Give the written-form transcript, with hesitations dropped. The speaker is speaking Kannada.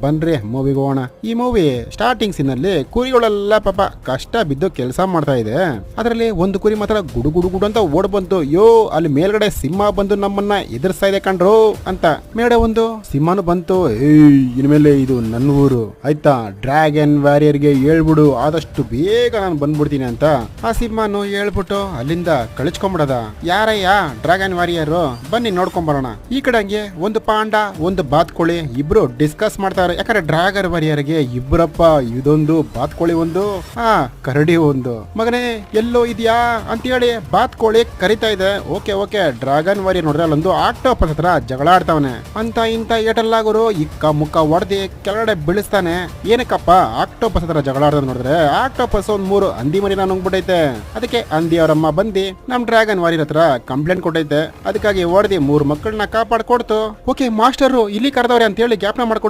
ಬನ್ರಿ ಮೂವಿಗೆ ಹೋಗೋಣ. ಈ ಮೂವಿ ಸ್ಟಾರ್ಟಿಂಗ್ ಸೀನ್ ಅಲ್ಲಿ ಕುರಿಗಳೆಲ್ಲ ಪಾಪ ಕಷ್ಟ ಬಿದ್ದು ಕೆಲಸ ಮಾಡ್ತಾ ಇದೆ. ಅದರಲ್ಲಿ ಒಂದು ಕುರಿ ಮಾತ್ರ ಗುಡು ಗುಡು ಗುಡು ಅಂತ ಓಡ್ ಬಂತು. ಯೋ ಅಲ್ಲಿ ಮೇಲ್ಗಡೆ ಸಿಂಹ ಬಂದು ನಮ್ಮನ್ನ ಎದುರಿಸ್ತಾ ಇದೆ ಕಣ್ರು ಅಂತ. ಮೇಲ್ಗಡೆ ಒಂದು ಸಿಂಹನು ಬಂತು. ಇನ್ಮೇಲೆ ಇದು ನನ್ನ ಊರು ಆಯ್ತಾ, ಡ್ರ್ಯಾಗನ್ ವಾರಿಯರ್ಗೆ ಹೇಳ್ಬಿಡು ಆದಷ್ಟು ಬೇಗ ನಾನು ಬಂದ್ಬಿಡ್ತೀನಿ ಅಂತ ಆ ಸಿಂಹನು ಹೇಳ್ಬಿಟ್ಟು ಅಲ್ಲಿಂದ ಕಳಿಸ್ಕೊಂಡ್ಬಿಡದ. ಯಾರಯ್ಯ ಡ್ರ್ಯಾಗನ್ ವಾರಿಯರ್, ಬನ್ನಿ ನೋಡ್ಕೊಂಡ್ ಬರೋಣ. ಈ ಕಡೆ ಹಂಗೆ ಒಂದು ಪಾಂಡ ಒಂದು ಬಾತ್ಕೋಳಿ ಇಬ್ರು ಡಿಸ್ಕಸ್ ಮಾಡ್ತಾರೆ. ಯಾಕಂದ್ರೆ ಡ್ರ್ಯಾಗನ್ ವಾರಿಯರ್ಗೆ ಇಬ್ಬರಪ್ಪ, ಇದೊಂದು ಬಾತ್ಕೋಳಿ ಒಂದು ಕರಡಿ ಒಂದು. ಮಗನೇ ಎಲ್ಲೋ ಇದೆಯಾ ಅಂತ ಹೇಳಿ ಬಾತ್ಕೋಳಿ ಕರಿತಾ ಇದೆ. ಓಕೆ ಓಕೆ ಡ್ರ್ಯಾಗನ್ ವಾರಿಯರ್ ನೋಡಿದ್ರೆ ಅಲ್ಲೊಂದು ಆಕ್ಟೋಪಸ್ ಹತ್ರ ಜಗಳ ಆಡ್ತಾವನೆ. ಅಂತ ಇಂತ ಏಟಲ್ಲಾಗರು ಇಕ್ಕ ಮುಕ್ಕ ಹೊಡೆದಿ ಕೆಳಗಡೆ ಬೀಳಿಸ್ತಾನೆ. ಏನಕ್ಕಪ್ಪ ಆಕ್ಟೋಪಸ್ ಹತ್ರ ಜಗಳ ಆಡ್ದ ನೋಡಿದ್ರೆ ಆಕ್ಟೋಪಸ್ ಒಂದ್ 3 ಹಂದಿ ಮರಿನ ನುಂಗ್ಬಿಟ್ಟೈತೆ. ಅದಕ್ಕೆ ಹಂದಿ ಅವರಮ್ಮ ಬಂದಿ ನಮ್ ಡ್ರ್ಯಾಗನ್ ವಾರಿಯರ್ ಹತ್ರ ಕಂಪ್ಲೇಂಟ್ ಕೊಟ್ಟೈತೆ. ಅದಕ್ಕಾಗಿ ಹೊಡೆದಿ 3 ಮಕ್ಕಳನ್ನ ಕಾಪಾಡ್ಕೊಡ್ತು. ಓಕೆ ಮಾಸ್ಟರ್ ಇಲ್ಲಿ ಕರೆದವ್ರೆ ಅಂತ ಹೇಳಿ ಜ್ಞಾಪನ ಮಾಡ್ಕೊಂಡು